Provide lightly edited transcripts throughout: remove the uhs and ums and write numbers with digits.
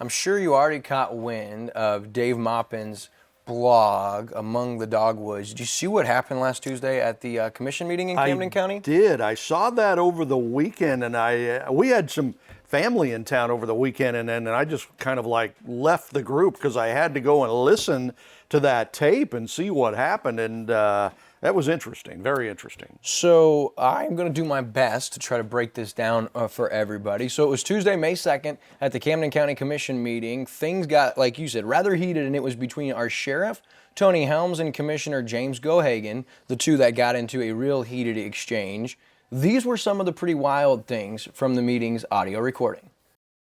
I'm sure you already caught wind of Dave Maupin's blog, Among the Dogwoods. Did you see what happened last Tuesday at the commission meeting in Camden County? I did. I saw that over the weekend, and we had some family in town over the weekend, and I just kind of like left the group because I had to go and listen to that tape and see what happened, and that was interesting, very interesting. So I'm going to do my best to try to break this down for everybody. So it was Tuesday, May 2nd at the Camden County Commission meeting. Things got, like you said, rather heated, and it was between our sheriff, Tony Helms, and Commissioner James Gohagen, the two that got into a real heated exchange. These were some of the pretty wild things from the meeting's audio recording.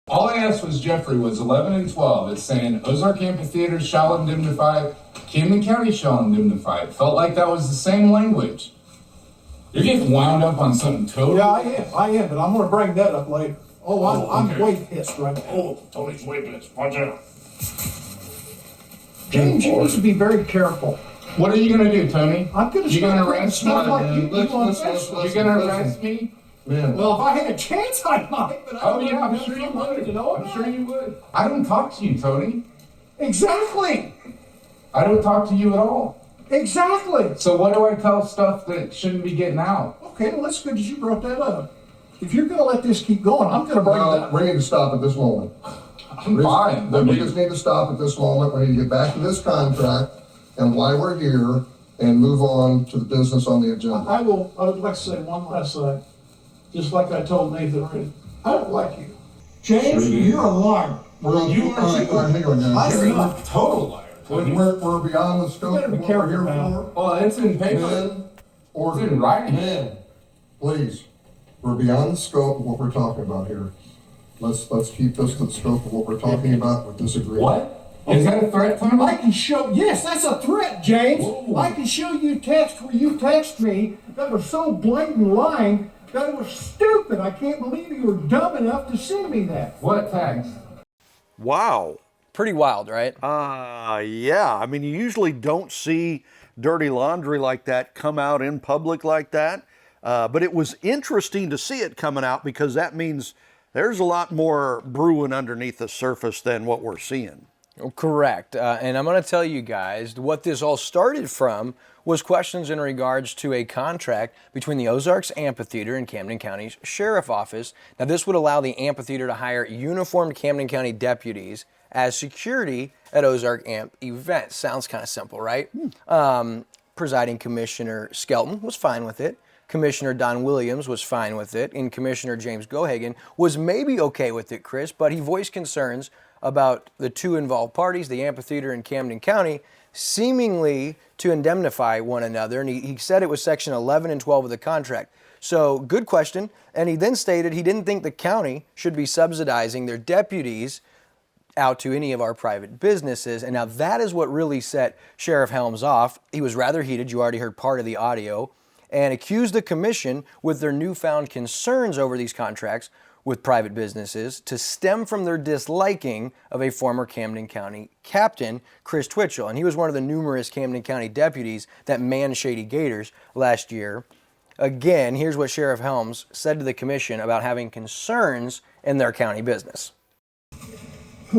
All I asked was Jeffrey was 11 and 12. It's saying Ozark Amphitheater shall indemnify, Camden County shall indemnify. It felt like that was the same language. You're getting wound up on something totally. Yeah, I am, but I'm going to bring that up later. I'm okay. way pissed right now. Oh, Tony's way pissed. Watch out. James, you need to be very careful. What are you going to do, Tony? I'm going to You're going start to putting arrest me? stuff like you Listen, on listen, Facebook. You're going to arrest me? Man. Well, if I had a chance, I might. But I Oh, don't yeah, know I'm if sure you somebody would. to know I'm about sure it. you would. I don't talk to you, Tony. Exactly. I don't talk to you at all. Exactly. So what do I tell stuff that shouldn't be getting out? Okay, well, that's good that you brought that up. If you're going to let this keep going, I'm going to bring it No, up. we need to stop at this moment. I'm fine. We just need to stop at this moment. We need to get back to this contract and why we're here and move on to the business on the agenda. I would like to say one last thing. Just like I told Nathan already. I don't like you. James, you're a liar. You are All right, hang on now. I You're not. a total liar, Tony. We're beyond the scope better of be what we're careful here now. for. Oh, it's in paper. Men, or It's in writing. men, please. We're beyond the scope of what we're talking about here. Let's keep this to the scope of what we're talking about with this agreement. What? Is that a threat, Tony? I can show, yes, that's a threat, James. Whoa. I can show you text where you text me that was so blatant lying that it was stupid. I can't believe you were dumb enough to send me that. What text? Wow. Pretty wild, right? Yeah. I mean, you usually don't see dirty laundry like that come out in public like that. But it was interesting to see it coming out because that means there's a lot more brewing underneath the surface than what we're seeing. Correct. And I'm going to tell you guys what this all started from was questions in regards to a contract between the Ozarks Amphitheater and Camden County's Sheriff Office. Now, this would allow the amphitheater to hire uniformed Camden County deputies as security at Ozark Amp events. Sounds kind of simple, right? Presiding Commissioner Skelton was fine with it. Commissioner Don Williams was fine with it, and Commissioner James Gohagen was maybe okay with it, Chris, but he voiced concerns about the two involved parties, the amphitheater and Camden County, seemingly to indemnify one another, and he said it was section 11 and 12 of the contract. So, good question, and he then stated he didn't think the county should be subsidizing their deputies out to any of our private businesses, and now that is what really set Sheriff Helms off. He was rather heated, you already heard part of the audio, and accused the commission with their newfound concerns over these contracts with private businesses to stem from their disliking of a former Camden County captain, Chris Twitchell. And he was one of the numerous Camden County deputies that manned Shady Gators last year. Again, here's what Sheriff Helms said to the commission about having concerns in their county business. You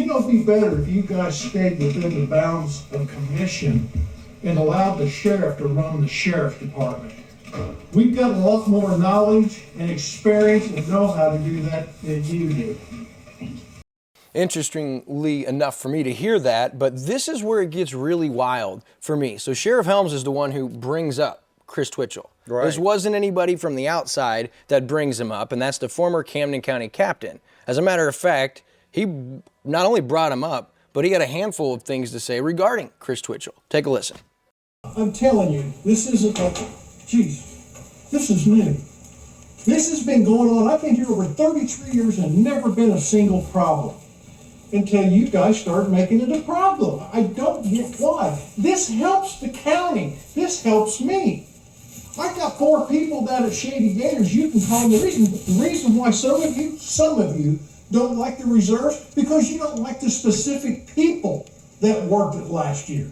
know, it'd be better if you guys stayed within the bounds of commission and allowed the sheriff to run the sheriff's department. We've got a lot more knowledge and experience and know how to do that than you do. Interestingly enough for me to hear that, but this is where it gets really wild for me. So Sheriff Helms is the one who brings up Chris Twitchell. Right. This wasn't anybody from the outside that brings him up, and that's the former Camden County captain. As a matter of fact, he not only brought him up, but he had a handful of things to say regarding Chris Twitchell. Take a listen. I'm telling you, this isn't like, geez, this is new. This has been going on. I've been here over 33 years and never been a single problem until you guys started making it a problem. I don't get why. This helps the county. This helps me. I got 4 people down at Shady Gators. You can call them the reason why some of you don't like the reserves, because you don't like the specific people that worked it last year.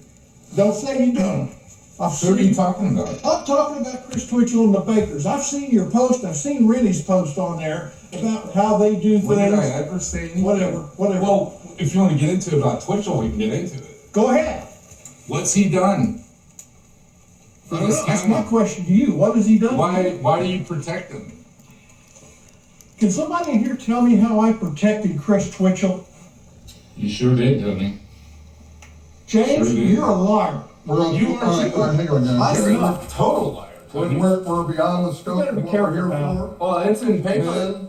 Don't say you don't. Who are you talking about? I'm talking about Chris Twitchell and the Bakers. I've seen your post. I've seen Rennie's post on there about how they do When did I things. ever say anything? Whatever. Well, if you want to get into it about Twitchell, we can get into it. Go ahead. What's he done? That's my question to you. What has he done? Why do you protect him? Can somebody in here tell me how I protected Chris Twitchell? You sure did, didn't he? James, Sure did. you're a liar. We're on, You all right, hang on, guys. I- You're a total liar. We're beyond the scope better of be what careful we're here now. for. Well, it's in paper. Men, It's in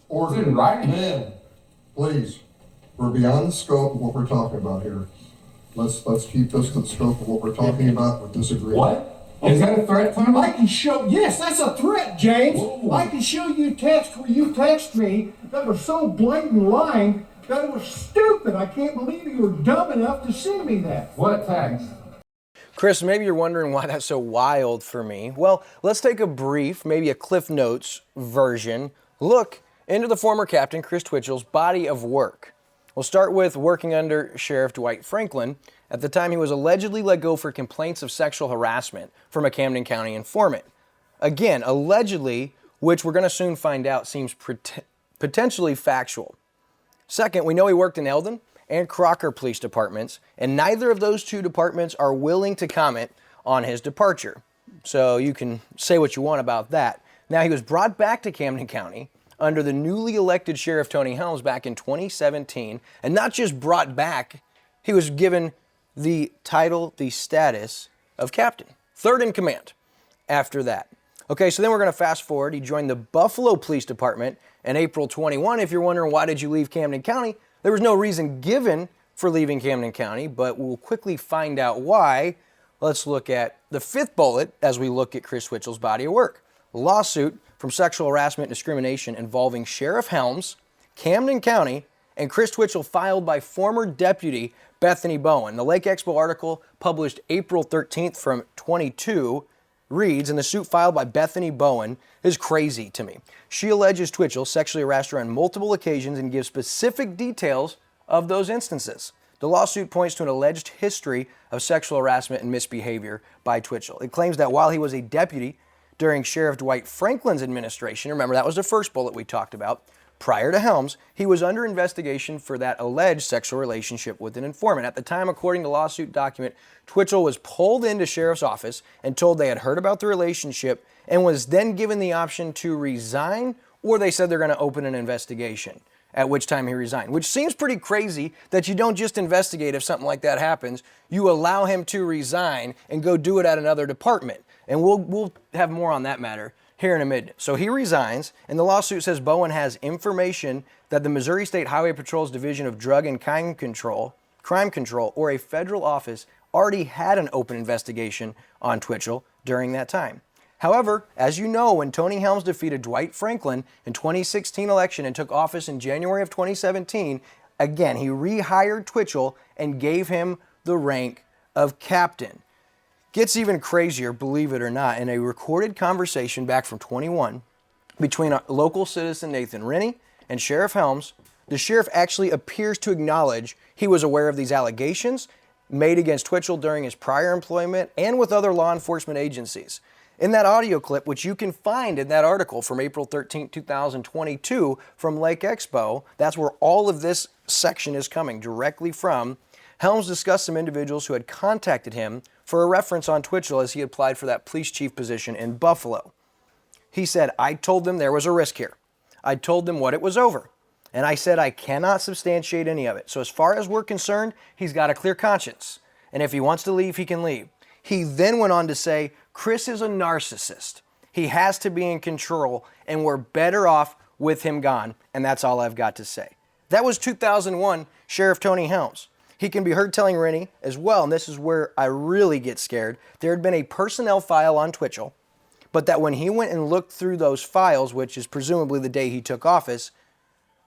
order. writing. Men, please, we're beyond the scope of what we're talking about here. Let's keep this to the scope of what we're talking about with this agreement. What? Is that a threat to him? I can show, yes, that's a threat, James. Whoa. I can show you text where you text me that was so blatant lying that it was stupid. I can't believe you were dumb enough to send me that. What text? Chris, maybe you're wondering why that's so wild for me. Well, let's take a brief, maybe a Cliff Notes version, look into the former captain Chris Twitchell's body of work. We'll start with working under Sheriff Dwight Franklin. At the time, he was allegedly let go for complaints of sexual harassment from a Camden County informant. Again, allegedly, which we're going to soon find out seems potentially factual. Second, we know he worked in Eldon and Crocker police departments, and neither of those two departments are willing to comment on his departure. So you can say what you want about that. Now, he was brought back to Camden County under the newly elected Sheriff Tony Helms back in 2017, and not just brought back, he was given the title, the status of captain, third in command after that. Okay, so then we're going to fast forward. He joined the Buffalo Police Department in April 21. If you're wondering why did you leave Camden County, there was no reason given for leaving Camden County, but we'll quickly find out why. Let's look at the fifth bullet as we look at Chris Twitchell's body of work. A lawsuit from sexual harassment and discrimination involving Sheriff Helms, Camden County, and Chris Twitchell filed by former Deputy Bethany Bowen. The Lake Expo article published April 13th from 22 reads, and the suit filed by Bethany Bowen is crazy to me. She alleges Twitchell sexually harassed her on multiple occasions and gives specific details of those instances. The lawsuit points to an alleged history of sexual harassment and misbehavior by Twitchell. It claims that while he was a deputy during Sheriff Dwight Franklin's administration, remember that was the first bullet we talked about, prior to Helms, he was under investigation for that alleged sexual relationship with an informant. At the time, according to lawsuit document, Twitchell was pulled into sheriff's office and told they had heard about the relationship and was then given the option to resign, or they said they're going to open an investigation, at which time he resigned, which seems pretty crazy that you don't just investigate if something like that happens. You allow him to resign and go do it at another department. And we'll have more on that matter here in a minute. So he resigns, and the lawsuit says Bowen has information that the Missouri State Highway Patrol's Division of Drug and Crime Control, or a federal office already had an open investigation on Twitchell during that time. However, as you know, when Tony Helms defeated Dwight Franklin in 2016 election and took office in January of 2017, again, he rehired Twitchell and gave him the rank of captain. Gets even crazier, believe it or not, in a recorded conversation back from 21 between a local citizen Nathan Rennie and Sheriff Helms, the sheriff actually appears to acknowledge he was aware of these allegations made against Twitchell during his prior employment and with other law enforcement agencies. In that audio clip, which you can find in that article from April 13, 2022 from Lake Expo, that's where all of this section is coming directly from. Helms discussed some individuals who had contacted him for a reference on Twitchell as he applied for that police chief position in Buffalo. He said, I told them there was a risk here. I told them what it was over. And I said I cannot substantiate any of it. So as far as we're concerned, he's got a clear conscience. And if he wants to leave, he can leave. He then went on to say, Chris is a narcissist. He has to be in control, and we're better off with him gone. And that's all I've got to say. That was 2001 Sheriff Tony Helms. He can be heard telling Rennie as well, and this is where I really get scared, there had been a personnel file on Twitchell, but that when he went and looked through those files, which is presumably the day he took office,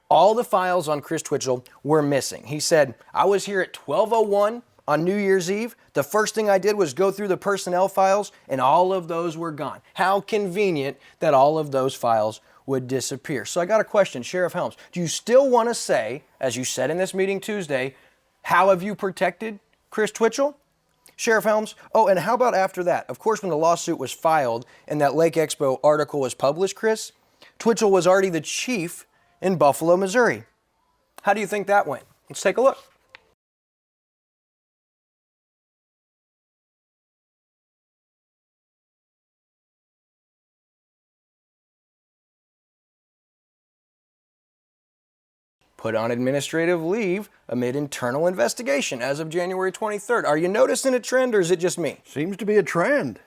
all the files on Chris Twitchell were missing. He said, I was here at 12:01 on New Year's Eve. The first thing I did was go through the personnel files, and all of those were gone. How convenient that all of those files would disappear. So I got a question, Sheriff Helms. Do you still want to say, as you said in this meeting Tuesday, how have you protected Chris Twitchell? Sheriff Helms? Oh, and how about after that? Of course, when the lawsuit was filed and that Lake Expo article was published, Chris, Twitchell was already the chief in Buffalo, Missouri. How do you think that went? Let's take a look. Put on administrative leave amid internal investigation as of January 23rd. Are you noticing a trend, or is it just me? Seems to be a trend.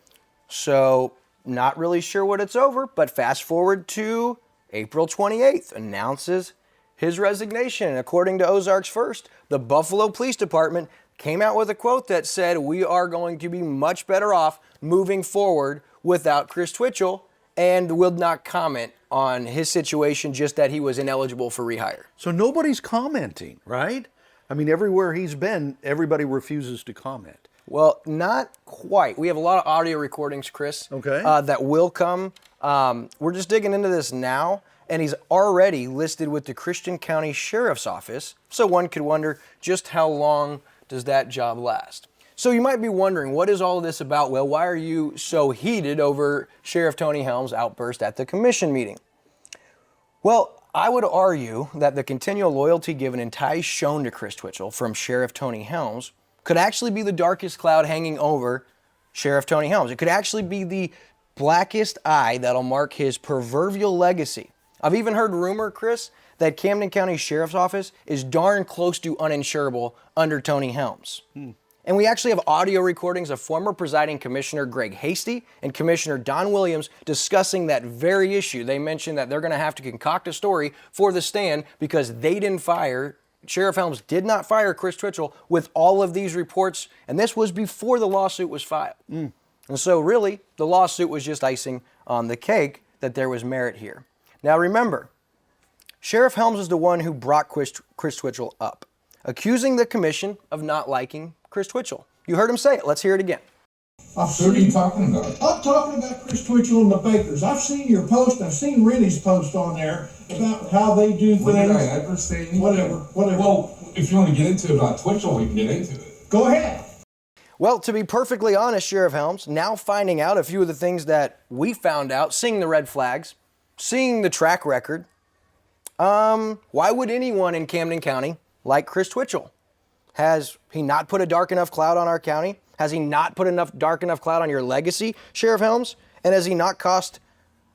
So, not really sure what it's over, but fast forward to April 28th, announces his resignation. And according to Ozarks First, the Buffalo Police Department came out with a quote that said, "We are going to be much better off moving forward without Chris Twitchell," and will not comment on his situation, just that he was ineligible for rehire. So nobody's commenting, right? I mean, everywhere he's been, everybody refuses to comment. Well, not quite. We have a lot of audio recordings, Chris, Okay. that will come. We're just digging into this now, and he's already listed with the Christian County Sheriff's Office, so one could wonder just how long does that job last. So you might be wondering, what is all this about? Well, why are you so heated over Sheriff Tony Helms' outburst at the commission meeting? Well, I would argue that the continual loyalty given and ties shown to Chris Twitchell from Sheriff Tony Helms could actually be the darkest cloud hanging over Sheriff Tony Helms. It could actually be the blackest eye that'll mark his proverbial legacy. I've even heard rumor, Chris, that Camden County Sheriff's Office is darn close to uninsurable under Tony Helms. And we actually have audio recordings of former presiding commissioner Greg Hasty and Commissioner Don Williams discussing that very issue. They mentioned that they're going to have to concoct a story for the stand because they didn't fire, Sheriff Helms did not fire Chris Twitchell with all of these reports, and this was before the lawsuit was filed. And so really, the lawsuit was just icing on the cake that there was merit here. Now remember, Sheriff Helms is the one who brought Chris Twitchell up, accusing the commission of not liking Chris Twitchell. You heard him say it. Let's hear it again. Who are you talking about? I'm talking about Chris Twitchell and the Bakers. I've seen your post. I've seen Rennie's post on there about how they do When did I things. ever say anything? Whatever. Well, if you want to get into it about Twitchell, we can get into it. Go ahead. Well, to be perfectly honest, Sheriff Helms, now finding out a few of the things that we found out, seeing the red flags, seeing the track record, why would anyone in Camden County like Chris Twitchell? Has he not put a dark enough cloud on our county? Has he not put enough dark enough cloud on your legacy, Sheriff Helms? And has he not cost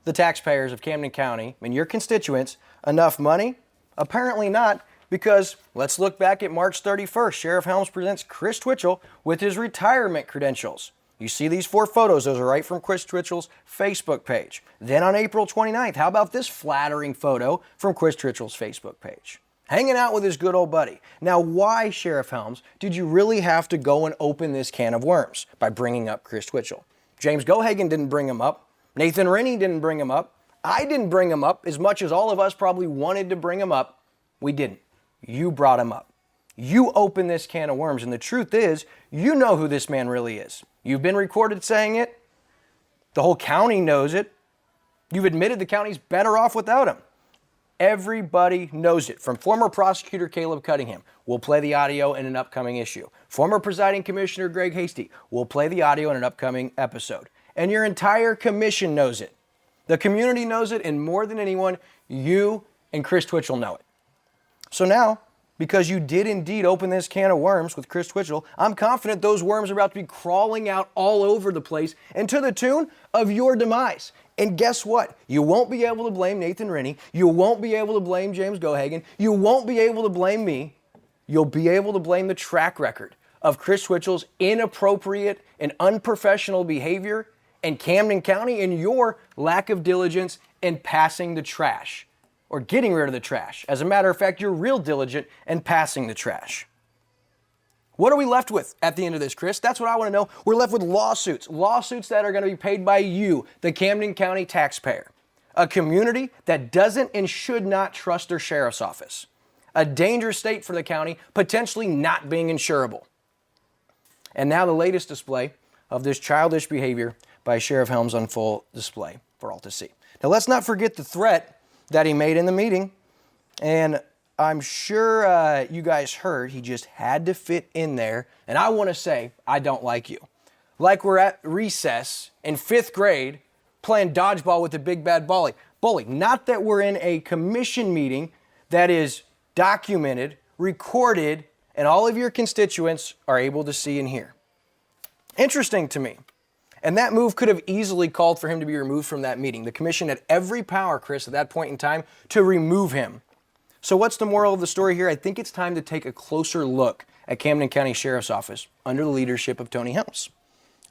the taxpayers of Camden County and your constituents enough money? Apparently not, because let's look back at March 31st. Sheriff Helms presents Chris Twitchell with his retirement credentials. You see these 4 photos. Those are right from Chris Twitchell's Facebook page. Then on April 29th, how about this flattering photo from Chris Twitchell's Facebook page? Hanging out with his good old buddy. Now, why, Sheriff Helms, did you really have to go and open this can of worms by bringing up Chris Twitchell? James Gohagen didn't bring him up. Nathan Rennie didn't bring him up. I didn't bring him up as much as all of us probably wanted to bring him up. We didn't. You brought him up. You opened this can of worms, and the truth is, you know who this man really is. You've been recorded saying it. The whole county knows it. You've admitted the county's better off without him. Everybody knows it, from former prosecutor Caleb Cunningham. We'll play the audio in an upcoming issue. Former presiding commissioner Greg Hasty. We'll play the audio in an upcoming episode. And your entire commission knows it. The community knows it, and more than anyone, you and Chris Twitchell know it. So now, because you did indeed open this can of worms with Chris Twitchell, I'm confident those worms are about to be crawling out all over the place and to the tune of your demise. And guess what? You won't be able to blame Nathan Rennie. You won't be able to blame James Gohagen. You won't be able to blame me. You'll be able to blame the track record of Chris Twitchell's inappropriate and unprofessional behavior in Camden County and your lack of diligence in passing the trash or getting rid of the trash. As a matter of fact, you're real diligent in passing the trash. What are we left with at the end of this, Chris? That's what I want to know. We're left with lawsuits that are going to be paid by you, the Camden County taxpayer. A community that doesn't and should not trust their sheriff's office. A dangerous state for the county, potentially not being insurable. And now the latest display of this childish behavior by Sheriff Helms on full display for all to see. Now let's not forget the threat that he made in the meeting. And I'm sure you guys heard he just had to fit in there. And I want to say, I don't like you. Like we're at recess in 5th grade playing dodgeball with the big bad bully. bully. Not that we're in a commission meeting that is documented, recorded, and all of your constituents are able to see and hear. Interesting to me. And that move could have easily called for him to be removed from that meeting. The commission had every power, Chris, at that point in time to remove him. So what's the moral of the story here? I think it's time to take a closer look at Camden County Sheriff's Office under the leadership of Tony Helms.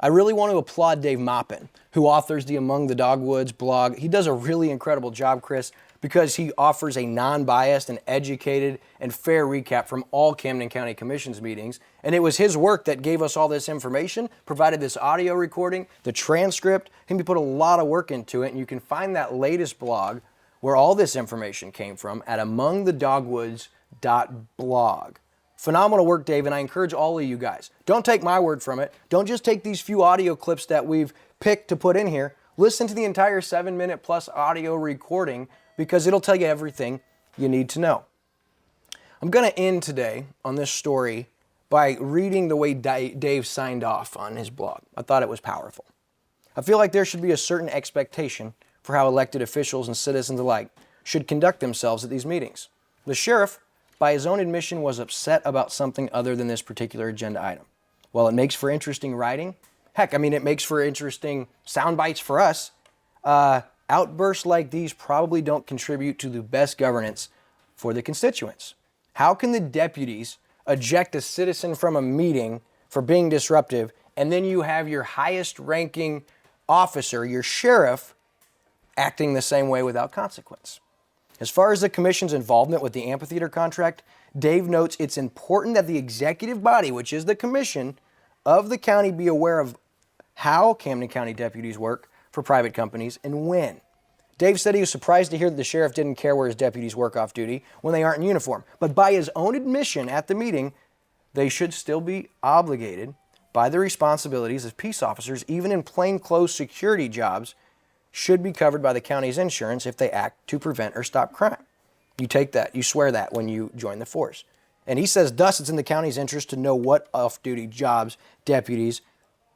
I really want to applaud Dave Maupin, who authors the Among the Dogwoods blog. He does a really incredible job, Chris, because he offers a non-biased and educated and fair recap from all Camden County Commission's meetings. And it was his work that gave us all this information, provided this audio recording, the transcript. He put a lot of work into it, and you can find that latest blog where all this information came from at amongthedogwoods.blog. Phenomenal work, Dave, and I encourage all of you guys. Don't take my word from it. Don't just take these few audio clips that we've picked to put in here. Listen to the entire 7-minute plus audio recording because it'll tell you everything you need to know. I'm going to end today on this story by reading the way Dave signed off on his blog. I thought it was powerful. I feel like there should be a certain expectation for how elected officials and citizens alike should conduct themselves at these meetings. The sheriff, by his own admission, was upset about something other than this particular agenda item. While it makes for interesting writing, it makes for interesting sound bites for us, outbursts like these probably don't contribute to the best governance for the constituents. How can the deputies eject a citizen from a meeting for being disruptive, and then you have your highest ranking officer, your sheriff, acting the same way without consequence? As far as the commission's involvement with the amphitheater contract, Dave notes it's important that the executive body, which is the commission of the county, be aware of how Camden County deputies work for private companies and when. Dave said he was surprised to hear that the sheriff didn't care where his deputies work off duty when they aren't in uniform. But by his own admission at the meeting, they should still be obligated by the responsibilities of peace officers, even in plainclothes security jobs, should be covered by the county's insurance if they act to prevent or stop crime. You take that, you swear that when you join the force. And he says, thus, it's in the county's interest to know what off-duty jobs deputies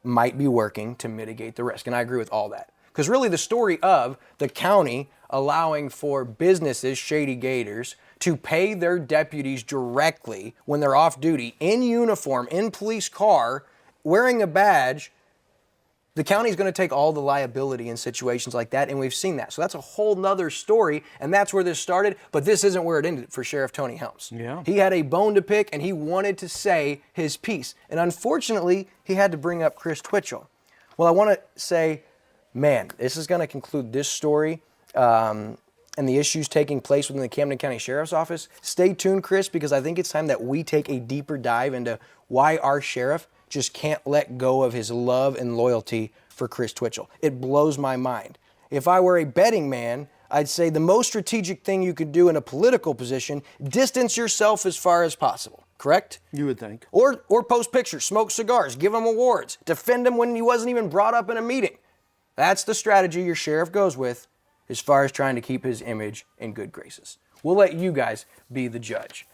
might be working to mitigate the risk. And I agree with all that. Because really the story of the county allowing for businesses, shady gators, to pay their deputies directly when they're off duty, in uniform, in police car, wearing a badge, the county's going to take all the liability in situations like that, and we've seen that. So that's a whole nother story, and that's where this started, but this isn't where it ended for Sheriff Tony Helms. Yeah. He had a bone to pick, and he wanted to say his piece. And unfortunately, he had to bring up Chris Twitchell. Well, I want to say, man, this is going to conclude this story and the issues taking place within the Camden County Sheriff's Office. Stay tuned, Chris, because I think it's time that we take a deeper dive into why our sheriff just can't let go of his love and loyalty for Chris Twitchell. It blows my mind. If I were a betting man, I'd say the most strategic thing you could do in a political position, distance yourself as far as possible, correct? You would think. Or post pictures, smoke cigars, give him awards, defend him when he wasn't even brought up in a meeting. That's the strategy your sheriff goes with as far as trying to keep his image in good graces. We'll let you guys be the judge.